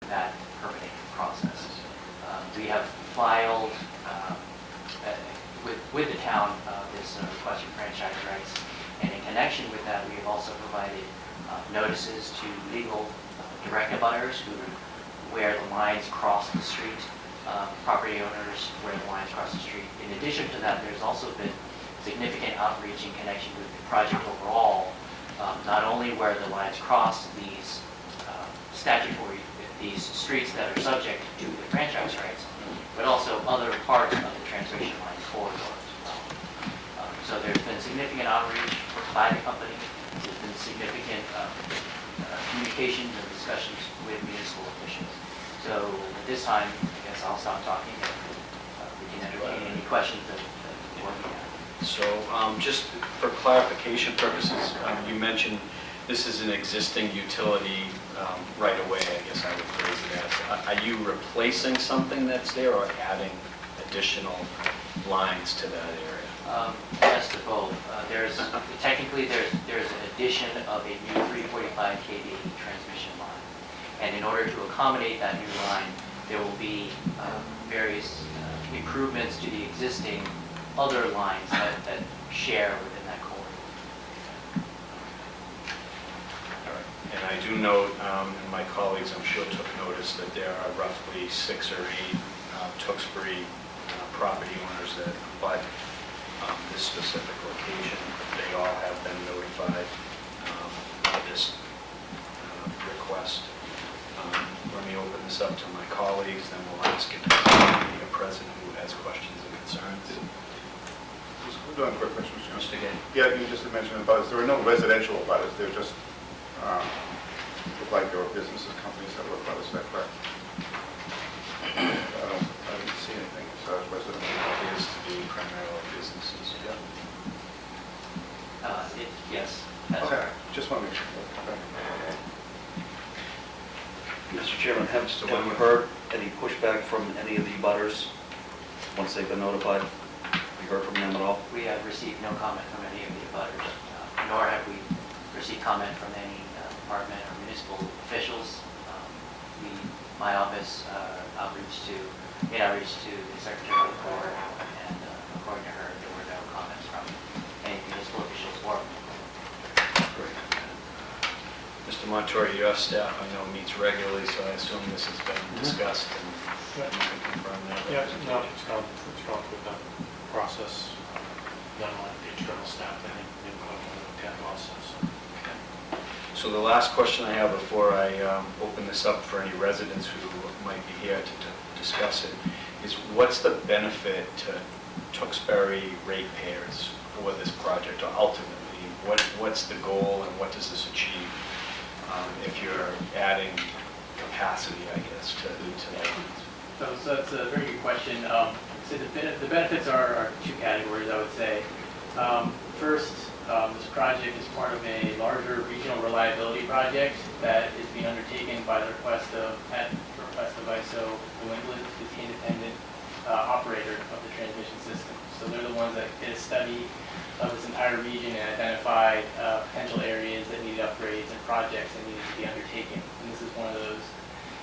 that permitting process. We have filed with the town this request for franchise rights, and in connection with that, we have also provided notices to legal direct abutters where the lines cross the street, property owners where the lines cross the street. In addition to that, there's also been significant outreach in connection with the project overall, not only where the lines cross these these streets that are subject to the franchise rights, but also other parts of the transmission line corridor as well. So there's been significant outreach by the company. There's been significant communications and discussions with municipal officials. So at this time, I guess I'll stop talking and we can entertain any questions that the board may have. So just for clarification purposes, you mentioned this is an existing utility right away, I guess I would phrase it as. Are you replacing something that's there or adding additional lines to that area? Yes to both. Technically there's an addition of a new 345 kV transmission line. And in order to accommodate that new line, there will be various improvements to the existing other lines that share within that corridor. All right. And I do note, and my colleagues I'm sure took notice, that there are roughly 6 or 8 Tewksbury property owners that abut this specific location. They all have been notified of this request. Let me open this up to my colleagues, then we'll ask if there's any present who has questions and concerns. Just one quick question, Mr. Gay. Yeah, you just mentioned abutters. There were no residential abutters. They're just look like there were businesses, companies that were abutters. Is that correct? I didn't see anything as far as residential. It appears to be primarily businesses. Yeah. Yes. That's Okay. correct. Just want to make sure. Okay. Mr. Chairman, have you heard any pushback from any of the abutters once they've been notified? Have you heard from them at all? We have received no comment from any of the abutters, nor have we received comment from any department or municipal officials. My office made outreach to the Secretary of the Board, and according to her, there were no comments from any municipal officials or Mr. Montori, your staff I know meets regularly, so I assume this has been discussed and you can confirm that. Yeah, no, it's gone through the process, none like the internal staff, I think they've gone through the process. So the last question I have before I open this up for any residents who might be here to discuss it is what's the benefit to Tewksbury ratepayers for this project, or ultimately what's the goal and what does this achieve if you're adding capacity, I guess, to that? So that's a very good question. So the benefits are 2 categories, I would say. First, this project is part of a larger regional reliability project that is being undertaken at the request of ISO New England, the independent operator of the transmission system. So they're the ones that did a study of this entire region and identified potential areas that needed upgrades and projects that needed to be undertaken. And this is one of those.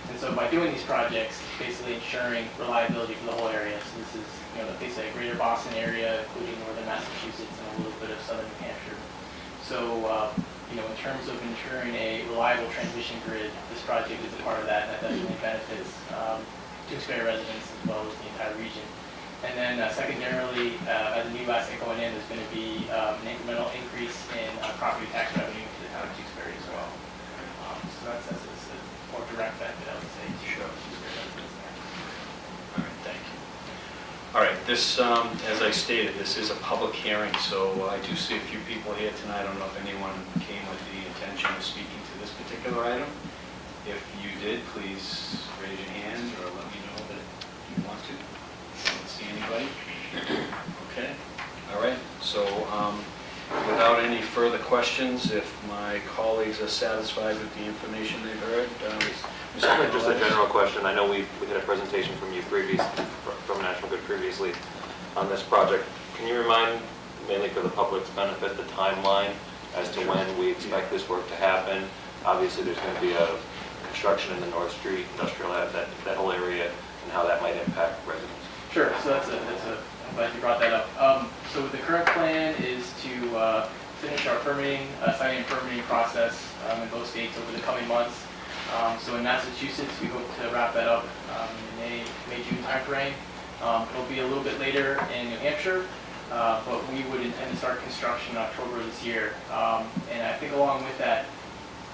And so by doing these projects, it's basically ensuring reliability for the whole area. So this is, basically a greater Boston area, including northern Massachusetts and a little bit of southern New Hampshire. So, in terms of ensuring a reliable transmission grid, this project is a part of that, and that definitely benefits Tewksbury residents as well as the entire region. And then secondarily, as a new asset going in, there's going to be an incremental increase in property tax revenue to the town of Tewksbury as well. So that's a more direct benefit, I would say, to Tewksbury residents there. All right, thank you. All right, this, as I stated, this is a public hearing, so I do see a few people here tonight. I don't know if anyone came with the intention of speaking to this particular item. If you did, please raise your hand or let me know that you want to. I don't see anybody. Okay, all right. So without any further questions, if my colleagues are satisfied with the information they've heard, just a general question. I know we had a presentation from you from National Grid previously on this project. Can you remind, mainly for the public's benefit, the timeline as to when we expect this work to happen? Obviously, there's going to be a construction in the North Street, Industrial Ave, that whole area, and how that might impact residents? Sure, so I'm glad you brought that up. So the current plan is to finish our permitting, signing and permitting process in both states over the coming months. So in Massachusetts, we hope to wrap that up in May-June timeframe. It'll be a little bit later in New Hampshire, but we would intend to start construction in October this year. And I think along with that,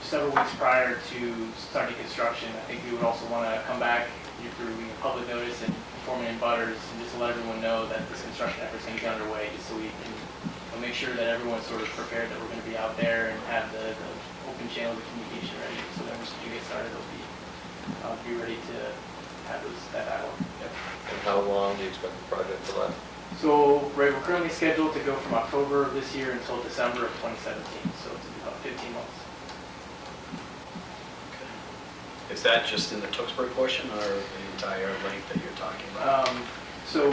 several weeks prior to starting construction, I think we would also want to come back through public notice and informing butters and just to let everyone know that this construction effort is going to get underway, just so we can make sure that everyone's sort of prepared that we're going to be out there and have the open channels of communication ready. So then once we get started, they'll be ready to have that dialogue. And how long do you expect the project to last? So we're currently scheduled to go from October of this year until December of 2017. So it's about 15 months. Is that just in the Tewksbury portion or the entire length that you're talking about? So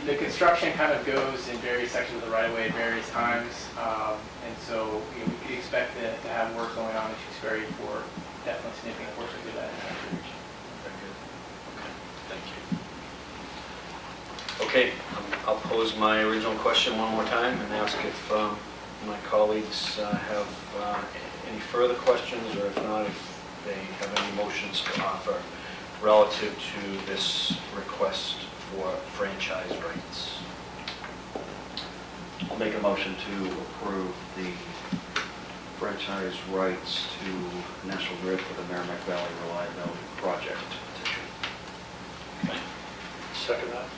the construction kind of goes in various sections of the right-of-way at various times. And so we could expect to have work going on in Tewksbury for definitely significant portions of that entire region. Very good. Okay, thank you. Okay, I'll pose my original question one more time and ask if my colleagues have any further questions, or if not, if they have any motions to offer relative to this request for franchise rights. I'll make a motion to approve the franchise rights to National Grid for the Merrimack Valley Reliability Project petition. Okay. Second that.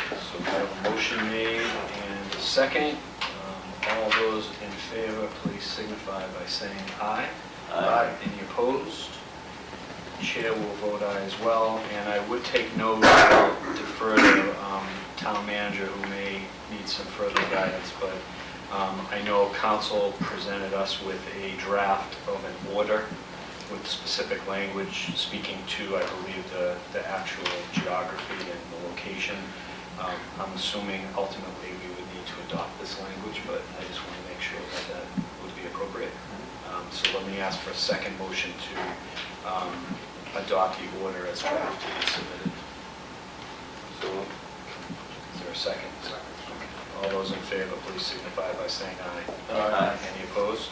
So we have a motion made and a second. All those in favor, please signify by saying aye. Aye. Any opposed? Chair will vote aye as well, and I would take note, I'll defer to town manager who may need some further guidance, but I know council presented us with a draft of an order with specific language speaking to, I believe, the actual geography and the location. I'm assuming ultimately we would need to adopt this language, but I just want to make sure that that would be appropriate. So let me ask for a second motion to adopt the order as drafted and submitted. So, Is there a second? Okay. All those in favor, please signify by saying aye. Aye. Any opposed?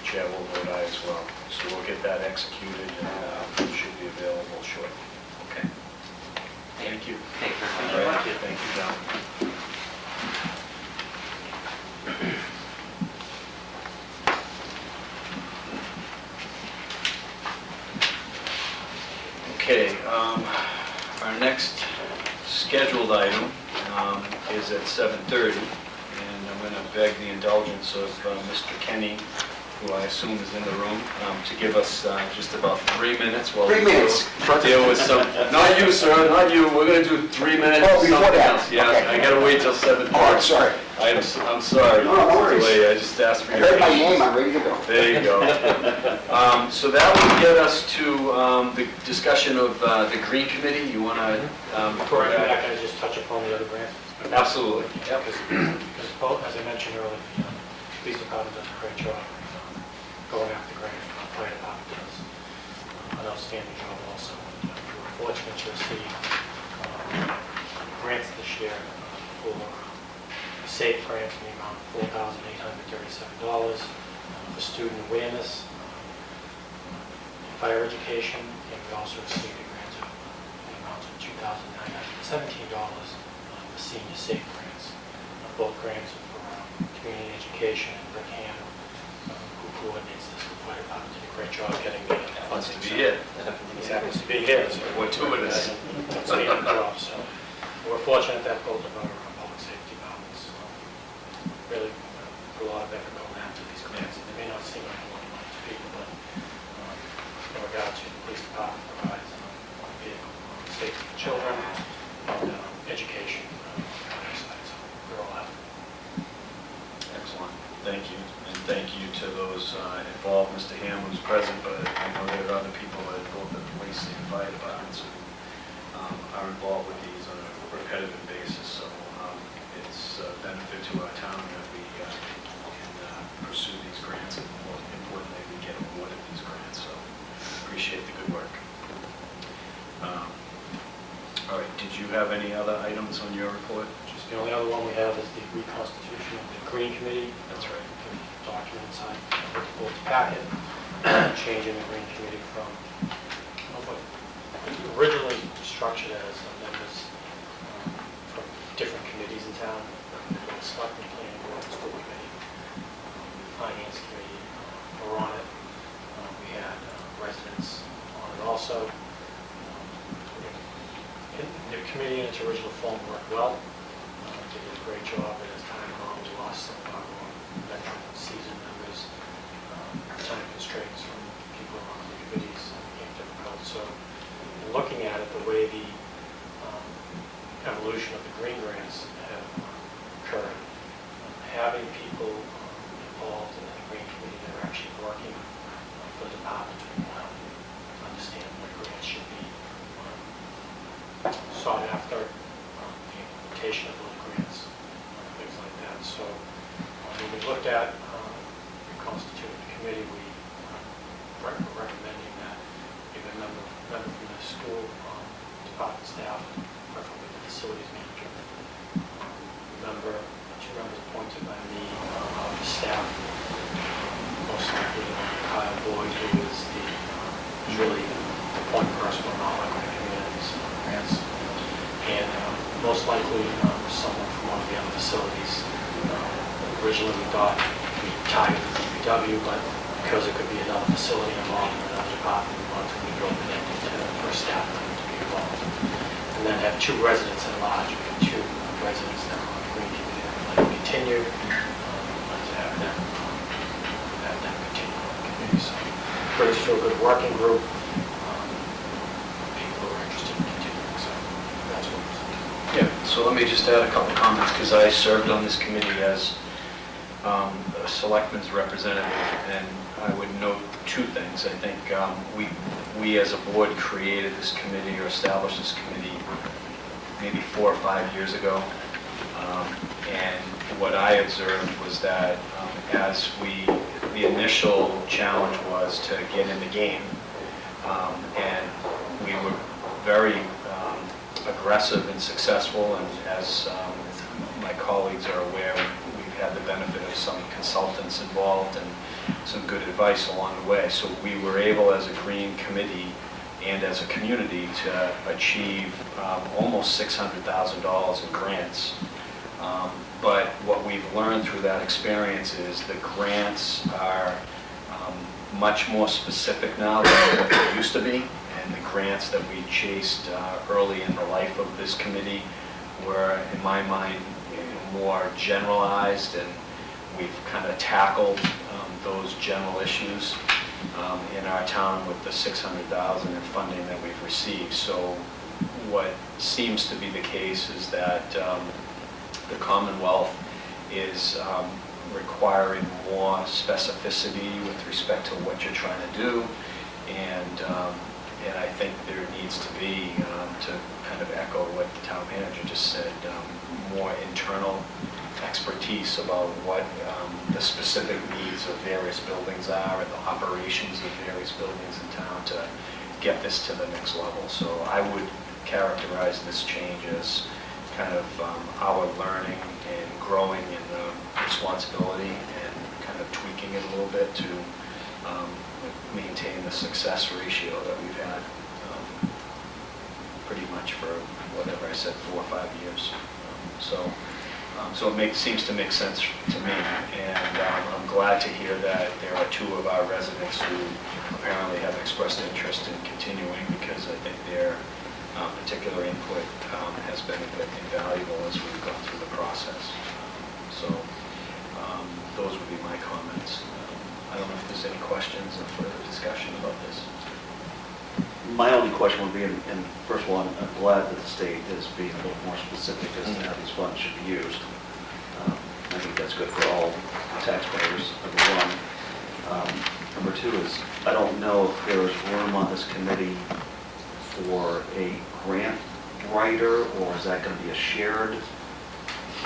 Chair will vote aye as well. So we'll get that executed and it should be available shortly. Okay. Thank you. Thank you All very much. right. Thank you, John. Okay, our next scheduled item is at 7:30, and I'm going to beg the indulgence of Mr. Kenny, who I assume is in the room, to give us just about 3 minutes while 3 minutes. we deal with some, not you, sir, not you, we're going to do 3 minutes Oh, of before something that. else. Yeah, Okay. I got to wait till 7:30. Oh, I'm sorry. I'm sorry No, for no the worries. delay, I just asked for I your heard my patience. name, I'm ready to go. There you go. So that would get us to the discussion of the Green Committee. You want to? Before I go back, can I just touch upon the other grant? Absolutely. Yep. Because both, as I mentioned earlier, the police department does a great job going after grants. The fire department does an outstanding job also. And, we were fortunate to receive grants this year for SAFE grants in the amount of $4,837 for student awareness, fire education, and we also received a grant of the amount of $2,917 for senior SAFE grants. Both grants are for community education, and Rick Ham, who coordinates this with fire department, did a great job getting the Wants funds. to be here. He happens to be here, so Fortuitous. outstanding job. So we're fortunate that both of our public safety departments really put a lot of effort going after these grants. And they may not seem like a lot of money to people, but in regard to the police department provides vehicle safety for children and education on their side. So we're all out. Excellent. Thank you. And thank you to those involved. Mr. Ham was present, but I know there are other people at both the police and fire departments who are involved with these on a repetitive basis. So it's a benefit to our town that we can pursue these grants, and more importantly, we get awarded these grants. So appreciate the good work. All right, did you have any other items on your report? Just the only other one we have is the reconstitution of the Green Committee. That's right. The document inside the board's packet, changing the Green Committee from what originally structured as members from different committees in town, the Selectmen, Planning Board, School Committee, Finance Committee were on it. We had residents on it also. The committee in its original form worked well. They did a great job, and as time went on, we lost some of our more veteran seasoned members. Time constraints from people on the committees became difficult. So in looking at it, the way the evolution of the green grants have occurred, having people involved in the green committee that are actually working for the department to understand what grants should be sought after, the implementation of those grants, things like that. So when we looked at reconstituting the committee, we were recommending that we have a member from the school department staff, preferably the facilities manager, two members appointed by me of the staff, most likely Kyle Boyd, who is really the point person on all our communities grants, and most likely someone from one of the other facilities. Originally we thought we'd tie it to DPW, but because it could be another facility involved in another department, we wanted to leave it open-ended for staff members to be involved. And then have two residents at large. We have two residents that are on the Green Committee that would like to continue. We'd like to have them continue on the committee. So brings us to a good working group. So let me just add a couple comments, because I served on this committee as a selectman's representative, and I would note two things. I think we as a board created this committee or established this committee maybe 4 or 5 years ago. And what I observed was that the initial challenge was to get in the game, and we were very aggressive and successful, and as my colleagues are aware, we've had the benefit of some consultants involved and some good advice along the way. So we were able as a green committee and as a community to achieve almost $600,000 in grants. But what we've learned through that experience is the grants are much more specific now than what they used to be. And the grants that we chased early in the life of this committee were, in my mind, more generalized, and we've kind of tackled those general issues in our town with the $600,000 in funding that we've received. So what seems to be the case is that the Commonwealth is requiring more specificity with respect to what you're trying to do, and I think there needs to be, to kind of echo what the town manager just said, more internal expertise about what the specific needs of various buildings are and the operations of various buildings in town to get this to the next level. So I would characterize this change as kind of our learning and growing in responsibility and kind of tweaking it a little bit to maintain the success ratio that we've had pretty much for whatever I said, 4 or 5 years. So it seems to make sense to me, and I'm glad to hear that there are 2 of our residents who apparently have expressed interest in continuing, because I think their particular input has been invaluable as we've gone through the process. So those would be my comments. I don't know if there's any questions or further discussion about this. My only question would be, and first of all, I'm glad that the state is being a little more specific as to how these funds should be used. I think that's good for all taxpayers, number one. Number two is, I don't know if there is room on this committee for a grant writer, or is that going to be a shared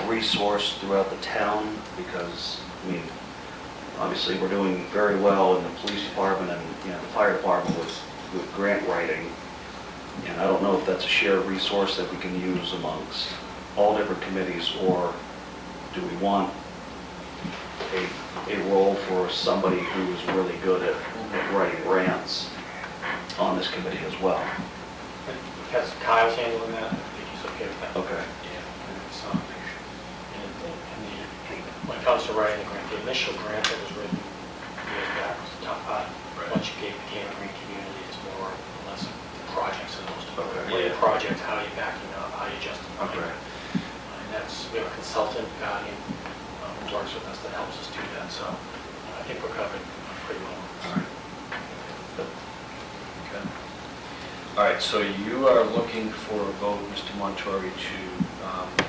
resource throughout the town? Because, I mean, Obviously, we're doing very well in the police department and, the fire department with grant writing. And I don't know if that's a shared resource that we can use amongst all different committees, or do we want a role for somebody who is really good at writing grants on this committee as well? Because Kyle's handling that, I think he's okay with that. Okay. Yeah, and it's, when it comes to writing the grant, the initial grant that was written years back was the tough part. Right. Once you became a green community, it's more or less the projects are those. Okay. What are your projects, how are you backing up, how are you justifying Okay. it? And that's, we have a consultant, Guardian, who works with us that helps us do that, so I think we're covered pretty well. All right. Okay. All right, so you are looking for a vote, Mr. Montori, to